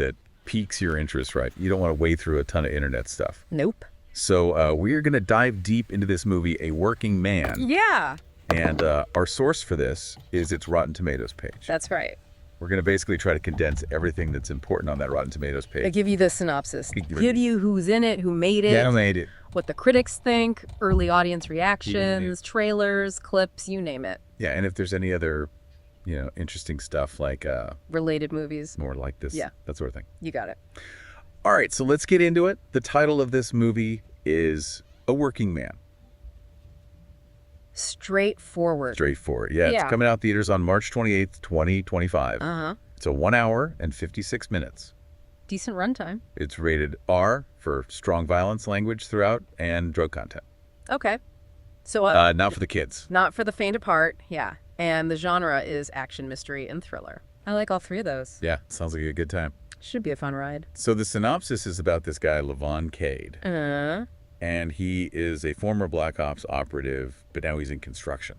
that piques your interest, right? You don't want to wade through a ton of internet stuff. Nope. So we're going to dive deep into this movie, A Working Man. Yeah. And our source for this is its Rotten Tomatoes page. That's right. We're going to basically try to condense everything that's important on that Rotten Tomatoes page. They give you the synopsis. Give you who's in it, who made it. Yeah, who made it. What the critics think, early audience reactions, trailers, clips, you name it. Yeah, and if there's any other, interesting stuff like... related movies. More like this. Yeah. That sort of thing. You got it. All right, so let's get into it. The title of this movie is A Working Man. Straightforward. Yeah, it's coming out theaters on March 28th, 2025. Uh-huh. It's a 1 hour and 56 minutes. Decent runtime. It's rated R for strong violence language throughout and drug content. Okay. So not for the kids. Not for the faint of heart, yeah. And the genre is action, mystery, and thriller. I like all three of those. Yeah, sounds like a good time. Should be a fun ride. So the synopsis is about this guy, Levon Cade. And he is a former Black Ops operative, but now he's in construction.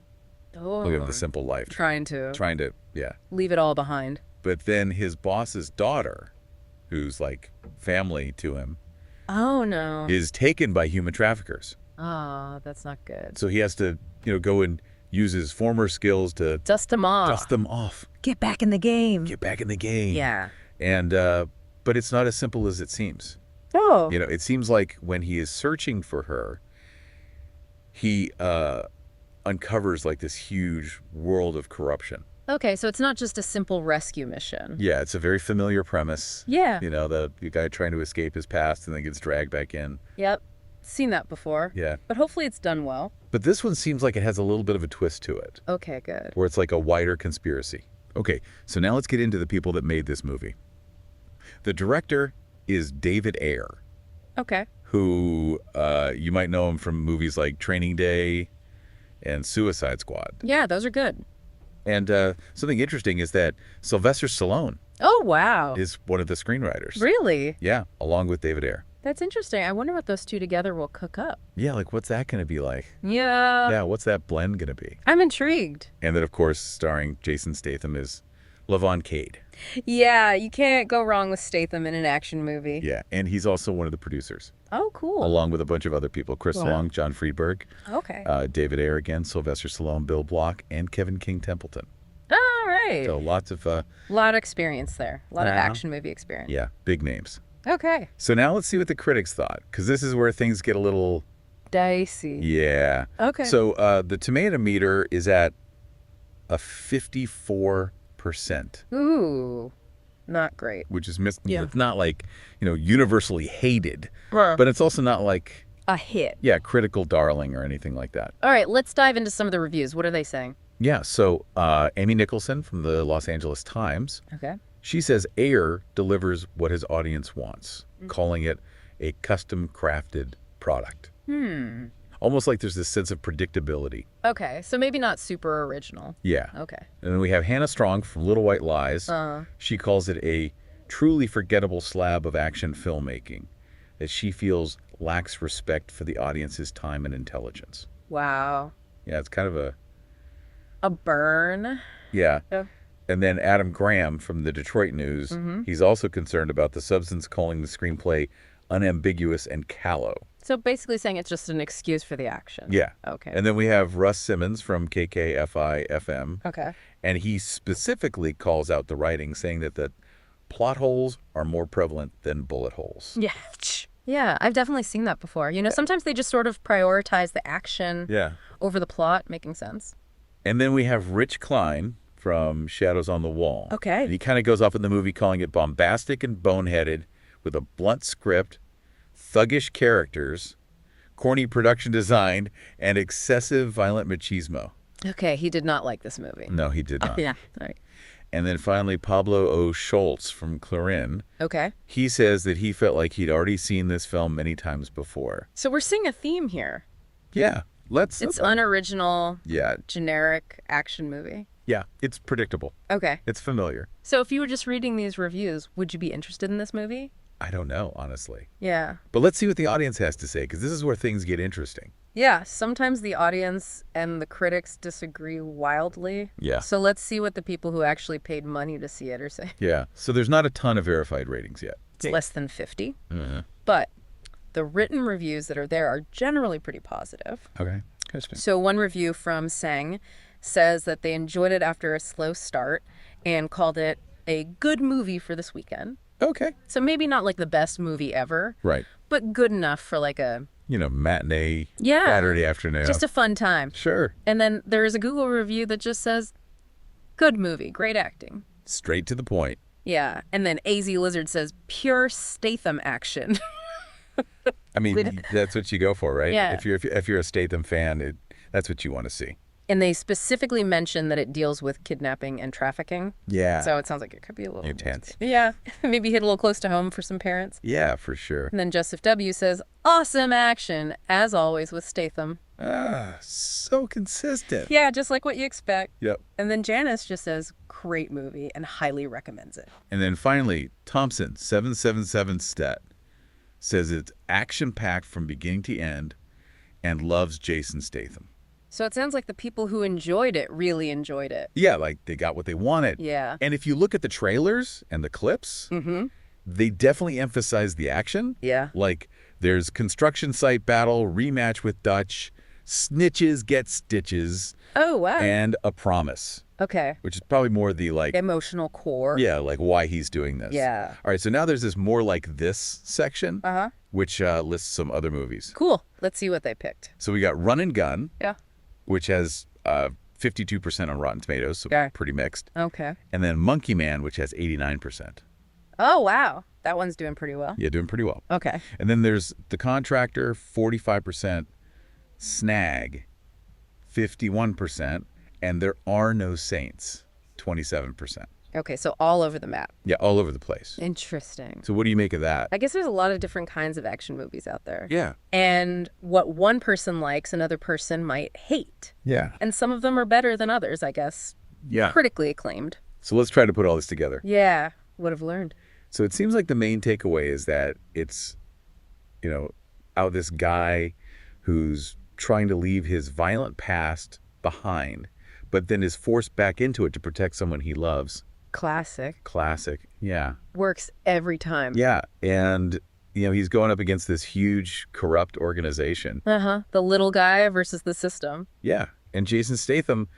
Oh. Living the simple life. Trying to, yeah. leave it all behind. But then his boss's daughter, who's like family to him, oh no, is taken by human traffickers. Oh, that's not good. So he has to, go and use his former skills to dust them off. Get back in the game. Yeah. And, but it's not as simple as it seems. Oh. It seems like when he is searching for her, he uncovers like this huge world of corruption. Okay, so it's not just a simple rescue mission. Yeah, it's a very familiar premise. Yeah. The guy trying to escape his past and then gets dragged back in. Yep. Seen that before. Yeah. But hopefully it's done well. But this one seems like it has a little bit of a twist to it. Okay, good. Where it's like a wider conspiracy. Okay, so now let's get into the people that made this movie. The director is David Ayer. Okay. Who you might know him from movies like Training Day and Suicide Squad. Yeah, those are good. And something interesting is that Sylvester Stallone oh, wow. is one of the screenwriters. Really? Yeah, along with David Ayer. That's interesting. I wonder what those two together will cook up. Yeah, like what's that going to be like? Yeah. Yeah, what's that blend going to be? I'm intrigued. And then, of course, starring Jason Statham is Levon Cade. Yeah, you can't go wrong with Statham in an action movie. Yeah, and he's also one of the producers. Oh, cool. Along with a bunch of other people. Chris Long, John Friedberg. Okay. David Ayer again, Sylvester Stallone, Bill Block, and Kevin King Templeton. All right. So lots of... a lot of experience there. A lot of action movie experience. Yeah, big names. Okay. So now let's see what the critics thought, because this is where things get a little... dicey. Yeah. Okay. So the tomato meter is at a 54%. Ooh, not great. Which is it's not like, universally hated, but it's also not like... a hit. Yeah, critical darling or anything like that. All right, let's dive into some of the reviews. What are they saying? Yeah, so Amy Nicholson from the Los Angeles Times. Okay. She says Ayer delivers what his audience wants, calling it a custom-crafted product. Almost like there's this sense of predictability. Okay, so maybe not super original. Yeah. Okay. And then we have Hannah Strong from Little White Lies. She calls it a truly forgettable slab of action filmmaking that she feels lacks respect for the audience's time and intelligence. Wow. Yeah, it's kind of a burn. Yeah. And then Adam Graham from the Detroit News, he's also concerned about the substance, calling the screenplay unambiguous and callow. So basically saying it's just an excuse for the action. Yeah. Okay. And then we have Russ Simmons from KKFI-FM. Okay. And he specifically calls out the writing, saying that the plot holes are more prevalent than bullet holes. Yeah. Yeah, I've definitely seen that before. Sometimes they just sort of prioritize the action over the plot, making sense. And then we have Rich Klein from Shadows on the Wall. Okay. And he kind of goes off in the movie calling it bombastic and boneheaded with a blunt script, thuggish characters, corny production design, and excessive violent machismo. Okay, he did not like this movie. No, he did not. Yeah, all right. And then finally, Pablo O. Schultz from Clarin. Okay. He says that he felt like he'd already seen this film many times before. So we're seeing a theme here. Yeah. It's unoriginal, yeah, generic action movie. Yeah, it's predictable. Okay. It's familiar. So if you were just reading these reviews, would you be interested in this movie? I don't know, honestly. Yeah. But let's see what the audience has to say, because this is where things get interesting. Yeah, sometimes the audience and the critics disagree wildly. Yeah. So let's see what the people who actually paid money to see it are saying. Yeah. So there's not a ton of verified ratings yet. It's less than 50. But the written reviews that are there are generally pretty positive. Okay. Interesting. So one review from Sang says that they enjoyed it after a slow start and called it a good movie for this weekend. Okay. So maybe not like the best movie ever. Right. But good enough for like a... matinee, Saturday afternoon. Just a fun time. Sure. And then there is a Google review that just says, good movie, great acting. Straight to the point. Yeah. And then AZ Lizard says, pure Statham action. I mean, that's what you go for, right? Yeah. If you're a Statham fan, that's what you want to see. And they specifically mention that it deals with kidnapping and trafficking. Yeah. So it sounds like it could be a little intense. Yeah. Maybe hit a little close to home for some parents. Yeah, for sure. And then Joseph W. says, awesome action, as always with Statham. Ah, so consistent. Yeah, just like what you expect. Yep. And then Janice just says, great movie and highly recommends it. And then finally, Thompson, 777 Stat, says it's action-packed from beginning to end and loves Jason Statham. So it sounds like the people who enjoyed it really enjoyed it. Yeah, like they got what they wanted. Yeah. And if you look at the trailers and the clips, they definitely emphasize the action. Yeah. Like there's construction site battle, rematch with Dutch, snitches get stitches. Oh, wow. And a promise. Okay. Which is probably more the like... emotional core. Yeah, like why he's doing this. Yeah. All right, so now there's this more like this section, which lists some other movies. Cool. Let's see what they picked. So we got Run and Gun. Yeah. Which has 52% on Rotten Tomatoes, so pretty mixed. Okay. And then Monkey Man, which has 89%. Oh, wow. That one's doing pretty well. Yeah, doing pretty well. Okay. And then there's The Contractor, 45%, Snag, 51%, and There Are No Saints, 27%. Okay, so all over the map. Yeah, all over the place. Interesting. So what do you make of that? I guess there's a lot of different kinds of action movies out there. Yeah. And what one person likes, another person might hate. Yeah. And some of them are better than others, I guess. Yeah. Critically acclaimed. So let's try to put all this together. Yeah, would have learned. So it seems like the main takeaway is that it's, out this guy who's trying to leave his violent past behind, but then is forced back into it to protect someone he loves. Classic. Yeah. Works every time. Yeah, and he's going up against this huge corrupt organization. The little guy versus the system. Yeah, and Jason Statham,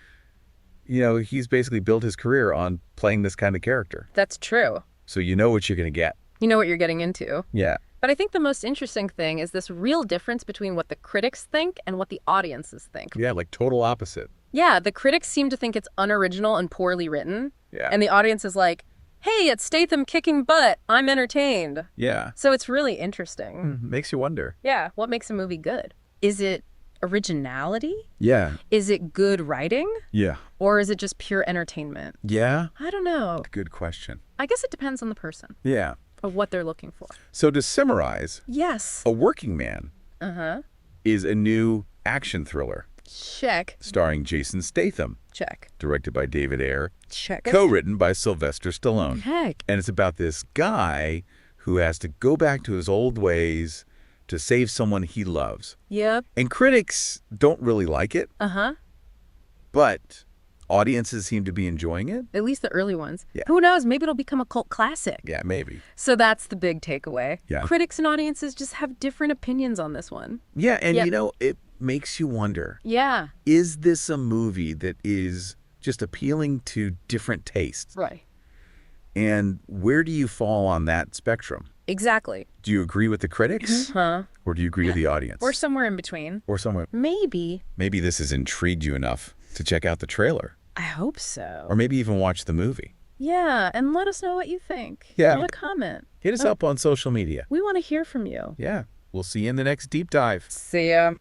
he's basically built his career on playing this kind of character. That's true. So you know what you're going to get. You know what you're getting into. Yeah. But I think the most interesting thing is this real difference between what the critics think and what the audiences think. Yeah, like total opposite. Yeah, the critics seem to think it's unoriginal and poorly written. Yeah. And the audience is like, hey, it's Statham kicking butt. I'm entertained. Yeah. So it's really interesting. Makes you wonder. Yeah. What makes a movie good? Is it originality? Yeah. Is it good writing? Yeah. Or is it just pure entertainment? Yeah. I don't know. Good question. I guess it depends on the person. Yeah. Of what they're looking for. So to summarize, yes, A Working Man is a new action thriller. Check. Starring Jason Statham. Check. Directed by David Ayer. Check. Co-written by Sylvester Stallone. Heck. And it's about this guy who has to go back to his old ways to save someone he loves. Yep. And critics don't really like it. But audiences seem to be enjoying it. At least the early ones. Yeah. Who knows? Maybe it'll become a cult classic. Yeah, maybe. So that's the big takeaway. Yeah. Critics and audiences just have different opinions on this one. Yeah, and Yep. it makes you wonder. Yeah. Is this a movie that is just appealing to different tastes? Right. And where do you fall on that spectrum? Exactly. Do you agree with the critics? Or do you agree with the audience? Or somewhere in between. Or somewhere. Maybe. Maybe this has intrigued you enough to check out the trailer. I hope so. Or maybe even watch the movie. Yeah, and let us know what you think. Yeah. Leave a comment. Hit us up on social media. We want to hear from you. Yeah. We'll see you in the next deep dive. See ya.